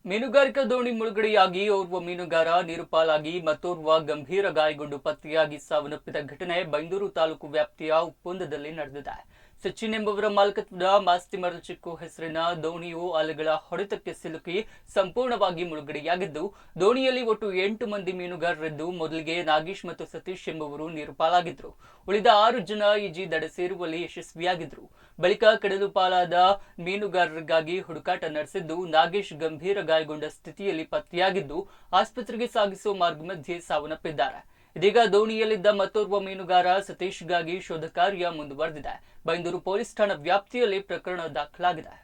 ಮೀನುಗಾರಿಕಾ ದೋಣಿ ಮುಳುಗಡೆಯಾಗಿ ಓರ್ವ ಮೀನುಗಾರ ನೀರು ಪಾಲಾಗಿ ಮತ್ತೋರ್ವ ಗಂಭೀರ ಗಾಯಗೊಂಡು ಪತ್ತೆಯಾಗಿ ಸಾವನ್ನಪ್ಪಿದ ಘಟನೆ ಬೈಂದೂರು ತಾಲೂಕು ವ್ಯಾಪ್ತಿಯ ಉಪ್ಪುಂದದಲ್ಲಿ ನಡೆದಿದೆ. ಸಚಿನ್ ಎಂಬುವರ ಮಾಲೀಕತ್ವದ ಮಾಸ್ತಿಮರಚಿಕ್ಕು ಹೆಸರಿನ ದೋಣಿಯು ಅಲೆಗಳ ಹೊಡೆತಕ್ಕೆ ಸಿಲುಕಿ ಸಂಪೂರ್ಣವಾಗಿ ಮುಳುಗಡೆಯಾಗಿದ್ದು, ದೋಣಿಯಲ್ಲಿ ಒಟ್ಟು 8 ಮಂದಿ ಮೀನುಗಾರರಿದ್ದು, ಮೊದಲಿಗೆ ನಾಗೇಶ್ ಮತ್ತು ಸತೀಶ್ ಎಂಬುವರು ನೀರು ಪಾಲಾಗಿದ್ರು. ಉಳಿದ 6 ಜನ ಈಜಿ ದಡ ಸೇರುವಲ್ಲಿ ಯಶಸ್ವಿಯಾಗಿದ್ರು. ಬಳಿಕ ಕಡಲು ಪಾಲಾದ ಮೀನುಗಾರರಿಗಾಗಿ ಹುಡುಕಾಟ ನಡೆಸಿದ್ದು, ನಾಗೇಶ್ ಗಂಭೀರ ಗಾಯಗೊಂಡ ಸ್ಥಿತಿಯಲ್ಲಿ ಪತ್ತೆಯಾಗಿದ್ದು, ಆಸ್ಪತ್ರೆಗೆ ಸಾಗಿಸುವ ಮಾರ್ಗ ಮಧ್ಯೆ ಸಾವನ್ನಪ್ಪಿದ್ದಾರೆ. ಇದೀಗ ದೋಣಿಯಲ್ಲಿದ್ದ ಮತ್ತೋರ್ವ ಮೀನುಗಾರ ಸತೀಶ್ಗಾಗಿ ಶೋಧ ಕಾರ್ಯ ಮುಂದುವರೆದಿದೆ. ಬೈಂದೂರು ಪೊಲೀಸ್ ಠಾಣಾ ವ್ಯಾಪ್ತಿಯಲ್ಲಿ ಪ್ರಕರಣ ದಾಖಲಾಗಿದೆ.